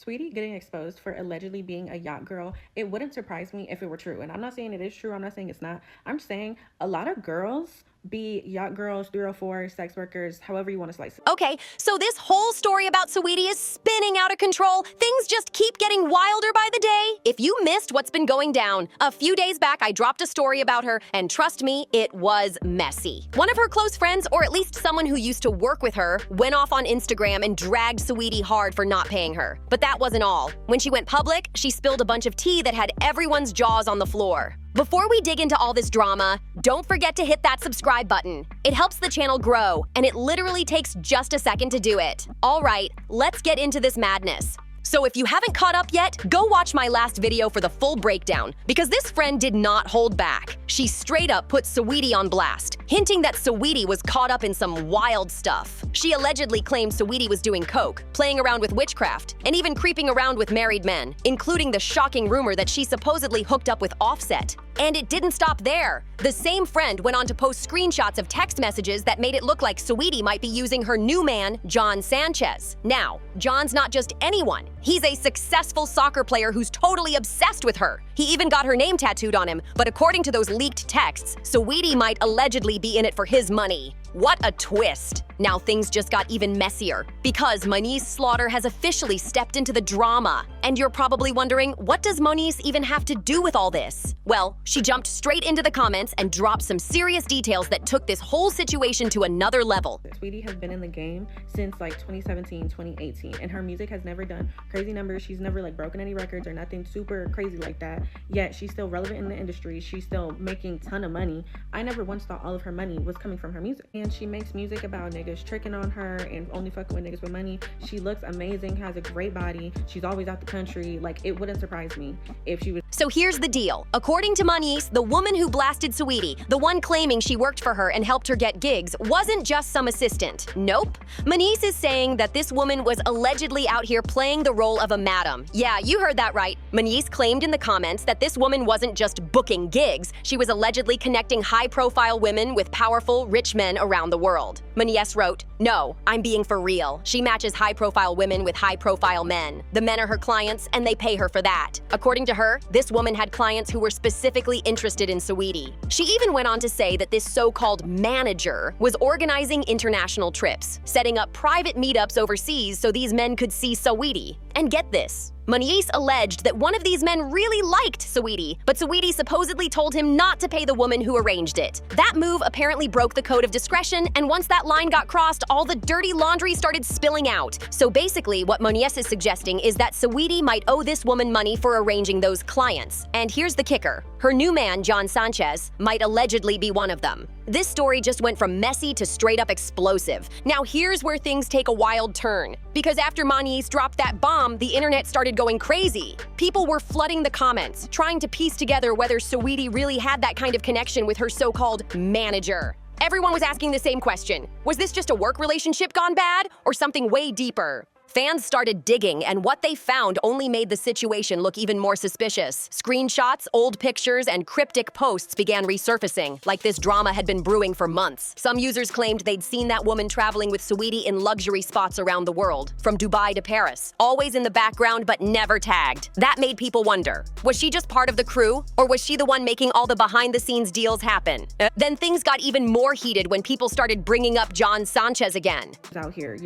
Saweetie getting exposed for allegedly being a yacht girl, it wouldn't surprise me if it were true. And I'm not saying it is true. I'm not saying it's not. I'm saying a lot of girls be yacht girls, 304, sex workers, however you want to slice it. Okay, so this whole story about Saweetie is spinning out of control. Things just keep getting wilder by the day. If you missed what's been going down, a few days back I dropped a story about her, and trust me, it was messy. One of her close friends, or at least someone who used to work with her, went off on Instagram and dragged Saweetie hard for not paying her. But that wasn't all. When she went public, she spilled a bunch of tea that had everyone's jaws on the floor. Before we dig into all this drama, don't forget to hit that subscribe button. It helps the channel grow, and it literally takes just a second to do it. All right, let's get into this madness. So if you haven't caught up yet, go watch my last video for the full breakdown, because this friend did not hold back. She straight up put Saweetie on blast, hinting that Saweetie was caught up in some wild stuff. She allegedly claimed Saweetie was doing coke, playing around with witchcraft, and even creeping around with married men, including the shocking rumor that she supposedly hooked up with Offset. And it didn't stop there. The same friend went on to post screenshots of text messages that made it look like Saweetie might be using her new man, John Sanchez. Now, John's not just anyone. He's a successful soccer player who's totally obsessed with her. He even got her name tattooed on him, but according to those leaked texts, Saweetie might allegedly be in it for his money. What a twist! Now things just got even messier, because Moniece Slaughter has officially stepped into the drama. And you're probably wondering, what does Moniece even have to do with all this? Well, she jumped straight into the comments and dropped some serious details that took this whole situation to another level. Saweetie has been in the game since like 2017, 2018, and her music has never done crazy numbers. She's never like broken any records or nothing super crazy like that, yet she's still relevant in the industry. She's still making a ton of money. I never once thought all of her money was coming from her music. And she makes music about niggas tricking on her and only fucking with niggas with money. She looks amazing, has a great body. She's always out the country. Like, it wouldn't surprise me if she was. So here's the deal. According to Moniece, the woman who blasted Saweetie, the one claiming she worked for her and helped her get gigs, wasn't just some assistant. Nope. Moniece is saying that this woman was allegedly out here playing the role of a madam. Yeah, you heard that right. Moniece claimed in the comments that this woman wasn't just booking gigs, she was allegedly connecting high-profile women with powerful, rich men around the world. Moniece wrote, "No, I'm being for real. She matches high-profile women with high-profile men. The men are her clients, and they pay her for that." According to her, this woman had clients who were specifically interested in Saweetie. She even went on to say that this so-called manager was organizing international trips, setting up private meetups overseas so these men could see Saweetie. And get this, Moniece alleged that one of these men really liked Saweetie, but Saweetie supposedly told him not to pay the woman who arranged it. That move apparently broke the code of discretion, and once that line got crossed, all the dirty laundry started spilling out. So basically, what Moniece is suggesting is that Saweetie might owe this woman money for arranging those clients. And here's the kicker. Her new man, John Sanchez, might allegedly be one of them. This story just went from messy to straight up explosive. Now here's where things take a wild turn. Because after Moniece dropped that bomb, the internet started going crazy. People were flooding the comments, trying to piece together whether Saweetie really had that kind of connection with her so-called manager. Everyone was asking the same question. Was this just a work relationship gone bad, or something way deeper? Fans started digging, and what they found only made the situation look even more suspicious. Screenshots, old pictures, and cryptic posts began resurfacing, like this drama had been brewing for months. Some users claimed they'd seen that woman traveling with Saweetie in luxury spots around the world, from Dubai to Paris, always in the background but never tagged. That made people wonder, was she just part of the crew, or was she the one making all the behind-the-scenes deals happen? Then things got even more heated when people started bringing up John Sanchez again. Out here,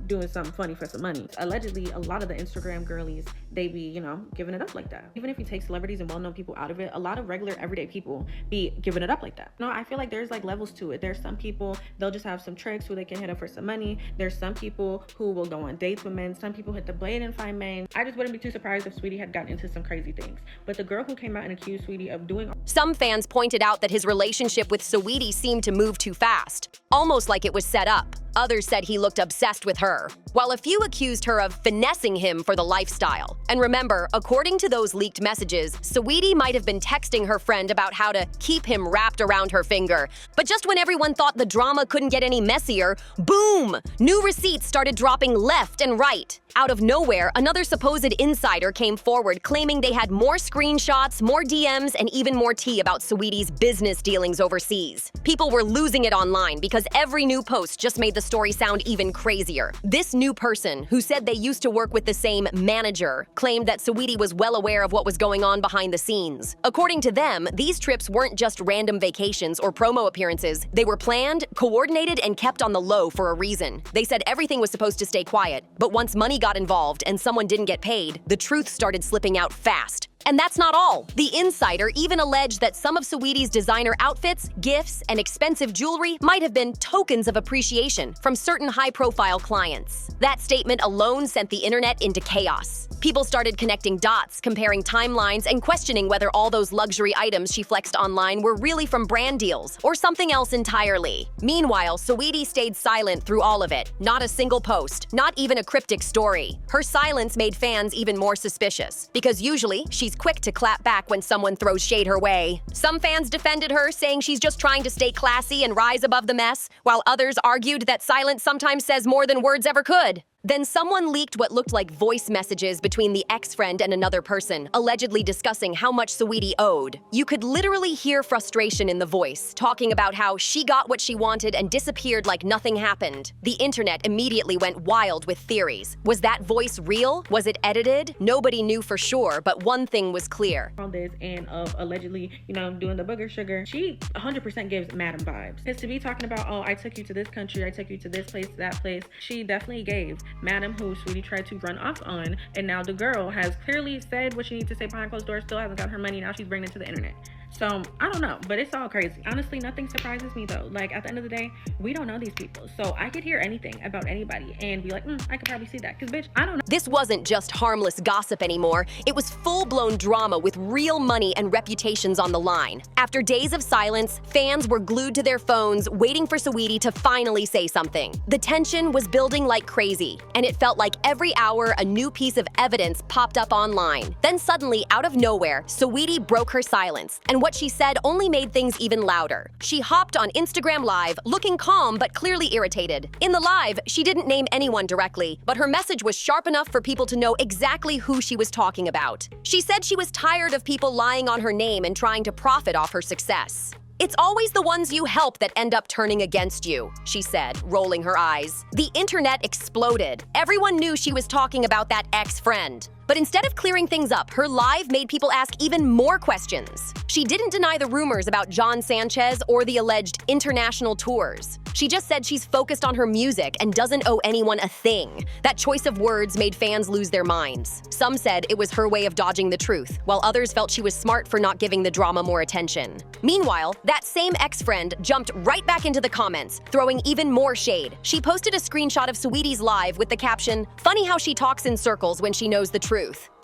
doing something funny for some money. Allegedly, a lot of the Instagram girlies, they be, giving it up like that. Even if you take celebrities and well-known people out of it, a lot of regular everyday people be giving it up like that. No, I feel like there's like levels to it. There's some people, they'll just have some tricks who they can hit up for some money. There's some people who will go on dates with men. Some people hit the blade and find men. I just wouldn't be too surprised if Saweetie had gotten into some crazy things. But the girl who came out and accused Saweetie of doing... Some fans pointed out that his relationship with Saweetie seemed to move too fast, almost like it was set up. Others said he looked obsessed with her, while a few accused her of finessing him for the lifestyle. And remember, according to those leaked messages, Saweetie might have been texting her friend about how to keep him wrapped around her finger. But just when everyone thought the drama couldn't get any messier, boom! New receipts started dropping left and right. Out of nowhere, another supposed insider came forward claiming they had more screenshots, more DMs, and even more tea about Saweetie's business dealings overseas. People were losing it online because every new post just made the story sound even crazier. This new person, who said they used to work with the same manager, claimed that Saweetie was well aware of what was going on behind the scenes. According to them, these trips weren't just random vacations or promo appearances. They were planned, coordinated, and kept on the low for a reason. They said everything was supposed to stay quiet, but once money got involved and someone didn't get paid, the truth started slipping out fast. And that's not all. The insider even alleged that some of Saweetie's designer outfits, gifts, and expensive jewelry might have been tokens of appreciation from certain high-profile clients. That statement alone sent the internet into chaos. People started connecting dots, comparing timelines, and questioning whether all those luxury items she flexed online were really from brand deals or something else entirely. Meanwhile, Saweetie stayed silent through all of it. Not a single post, not even a cryptic story. Her silence made fans even more suspicious, because usually she's quick to clap back when someone throws shade her way. Some fans defended her, saying she's just trying to stay classy and rise above the mess, while others argued that silence sometimes says more than words ever could. Then someone leaked what looked like voice messages between the ex-friend and another person, allegedly discussing how much Saweetie owed. You could literally hear frustration in the voice, talking about how she got what she wanted and disappeared like nothing happened. The internet immediately went wild with theories. Was that voice real? Was it edited? Nobody knew for sure, but one thing was clear. All this and of allegedly, doing the booger sugar, she 100% gives madam vibes. Because to be talking about, oh, I took you to this country, I took you to this place, that place, she definitely gave madam who Saweetie tried to run off on, and now the girl has clearly said what she needs to say behind closed doors, still hasn't got her money, now she's bringing it to the internet. So, I don't know, but it's all crazy. Honestly, nothing surprises me though. Like, at the end of the day, we don't know these people. So, I could hear anything about anybody and be like, I could probably see that. Because, bitch, I don't know. This wasn't just harmless gossip anymore. It was full-blown drama with real money and reputations on the line. After days of silence, fans were glued to their phones, waiting for Saweetie to finally say something. The tension was building like crazy, and it felt like every hour a new piece of evidence popped up online. Then suddenly, out of nowhere, Saweetie broke her silence, and what she said only made things even louder. She hopped on Instagram Live, looking calm but clearly irritated. In the live, she didn't name anyone directly, but her message was sharp enough for people to know exactly who she was talking about. She said she was tired of people lying on her name and trying to profit off her success. "It's always the ones you help that end up turning against you," she said, rolling her eyes. The internet exploded. Everyone knew she was talking about that ex-friend. But instead of clearing things up, her live made people ask even more questions. She didn't deny the rumors about John Sanchez or the alleged international tours. She just said she's focused on her music and doesn't owe anyone a thing. That choice of words made fans lose their minds. Some said it was her way of dodging the truth, while others felt she was smart for not giving the drama more attention. Meanwhile, that same ex-friend jumped right back into the comments, throwing even more shade. She posted a screenshot of Saweetie's live with the caption, "Funny how she talks in circles when she knows the truth."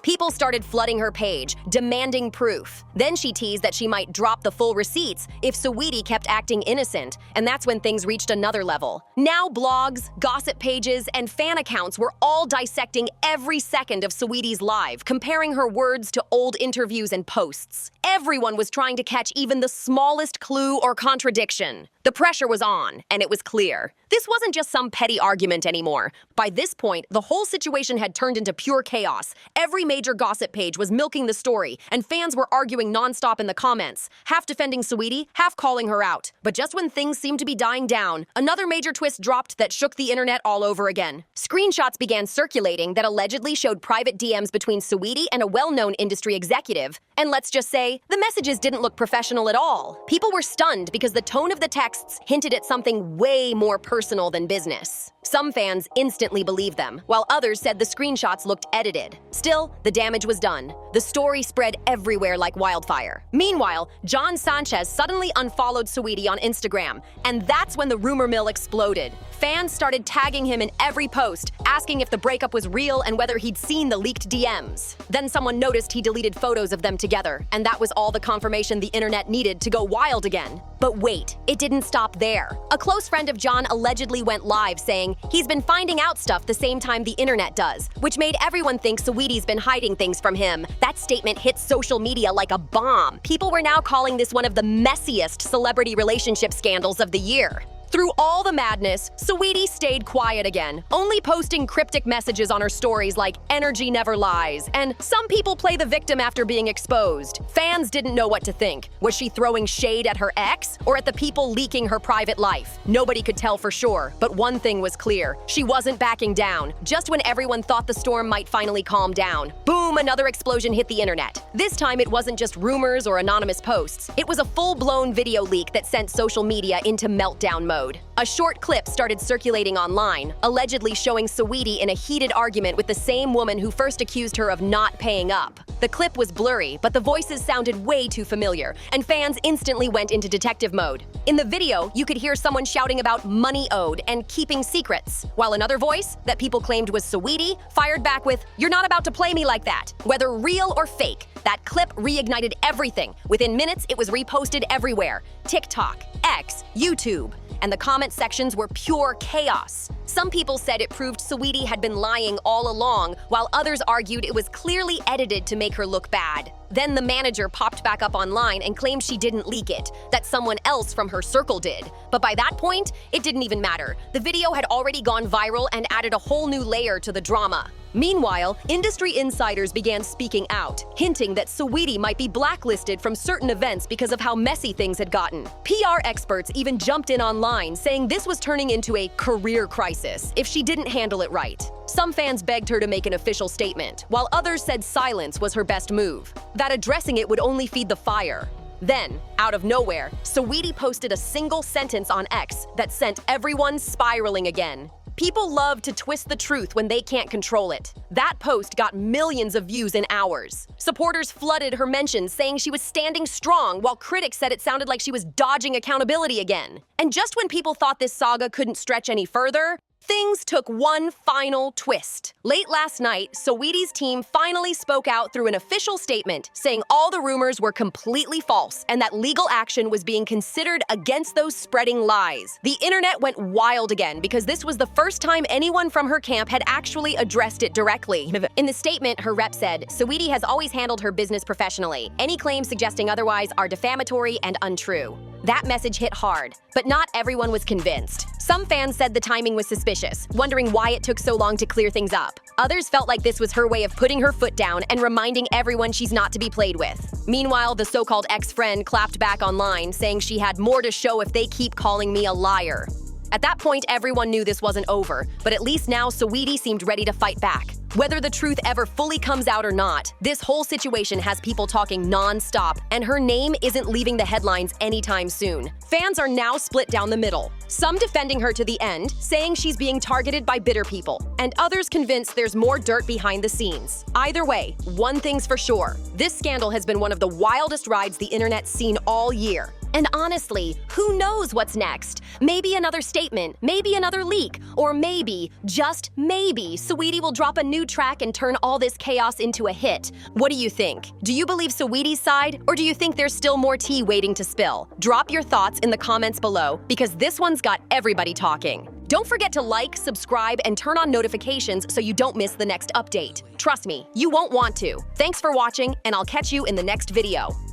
People started flooding her page, demanding proof. Then she teased that she might drop the full receipts if Saweetie kept acting innocent, and that's when things reached another level. Now blogs, gossip pages, and fan accounts were all dissecting every second of Saweetie's live, comparing her words to old interviews and posts. Everyone was trying to catch even the smallest clue or contradiction. The pressure was on, and it was clear. This wasn't just some petty argument anymore. By this point, the whole situation had turned into pure chaos. Every major gossip page was milking the story, and fans were arguing nonstop in the comments, half defending Saweetie, half calling her out. But just when things seemed to be dying down, another major twist dropped that shook the internet all over again. Screenshots began circulating that allegedly showed private DMs between Saweetie and a well-known industry executive. And let's just say, the messages didn't look professional at all. People were stunned because the tone of the texts hinted at something way more personal than business. Some fans instantly believed them, while others said the screenshots looked edited. Still, the damage was done. The story spread everywhere like wildfire. Meanwhile, John Sanchez suddenly unfollowed Saweetie on Instagram, and that's when the rumor mill exploded. Fans started tagging him in every post, asking if the breakup was real and whether he'd seen the leaked DMs. Then someone noticed he deleted photos of them together, and that was all the confirmation the internet needed to go wild again. But wait, it didn't stop there. A close friend of John allegedly went live saying he's been finding out stuff the same time the internet does, which made everyone think Saweetie's been hiding things from him. That statement hit social media like a bomb. People were now calling this one of the messiest celebrity relationship scandals of the year. Through all the madness, Saweetie stayed quiet again, only posting cryptic messages on her stories like "energy never lies" and "some people play the victim after being exposed." Fans didn't know what to think. Was she throwing shade at her ex or at the people leaking her private life? Nobody could tell for sure, but one thing was clear. She wasn't backing down. Just when everyone thought the storm might finally calm down, boom, another explosion hit the internet. This time it wasn't just rumors or anonymous posts. It was a full-blown video leak that sent social media into meltdown mode. A short clip started circulating online, allegedly showing Saweetie in a heated argument with the same woman who first accused her of not paying up. The clip was blurry, but the voices sounded way too familiar, and fans instantly went into detective mode. In the video, you could hear someone shouting about money owed and keeping secrets, while another voice, that people claimed was Saweetie, fired back with, "You're not about to play me like that." Whether real or fake, that clip reignited everything. Within minutes, it was reposted everywhere: TikTok, X, YouTube. And the comment sections were pure chaos. Some people said it proved Saweetie had been lying all along, while others argued it was clearly edited to make her look bad. Then the manager popped back up online and claimed she didn't leak it, that someone else from her circle did. But by that point, it didn't even matter. The video had already gone viral and added a whole new layer to the drama. Meanwhile, industry insiders began speaking out, hinting that Saweetie might be blacklisted from certain events because of how messy things had gotten. PR experts even jumped in online, saying this was turning into a career crisis if she didn't handle it right. Some fans begged her to make an official statement, while others said silence was her best move, that addressing it would only feed the fire. Then, out of nowhere, Saweetie posted a single sentence on X that sent everyone spiraling again. People love to twist the truth when they can't control it. That post got millions of views in hours. Supporters flooded her mentions, saying she was standing strong, while critics said it sounded like she was dodging accountability again. And just when people thought this saga couldn't stretch any further, things took one final twist. Late last night, Saweetie's team finally spoke out through an official statement, saying all the rumors were completely false and that legal action was being considered against those spreading lies. The internet went wild again because this was the first time anyone from her camp had actually addressed it directly. In the statement, her rep said, "Saweetie has always handled her business professionally. Any claims suggesting otherwise are defamatory and untrue." That message hit hard, but not everyone was convinced. Some fans said the timing was suspicious, wondering why it took so long to clear things up. Others felt like this was her way of putting her foot down and reminding everyone she's not to be played with. Meanwhile, the so-called ex-friend clapped back online, saying she had more to show if they keep calling me a liar. At that point, everyone knew this wasn't over, but at least now Saweetie seemed ready to fight back. Whether the truth ever fully comes out or not, this whole situation has people talking non-stop, and her name isn't leaving the headlines anytime soon. Fans are now split down the middle, some defending her to the end, saying she's being targeted by bitter people, and others convinced there's more dirt behind the scenes. Either way, one thing's for sure, this scandal has been one of the wildest rides the internet's seen all year. And honestly, who knows what's next? Maybe another statement, maybe another leak, or maybe, just maybe, Saweetie will drop a new track and turn all this chaos into a hit. What do you think? Do you believe Saweetie's side, or do you think there's still more tea waiting to spill? Drop your thoughts in the comments below, because this one's got everybody talking. Don't forget to like, subscribe, and turn on notifications so you don't miss the next update. Trust me, you won't want to. Thanks for watching, and I'll catch you in the next video.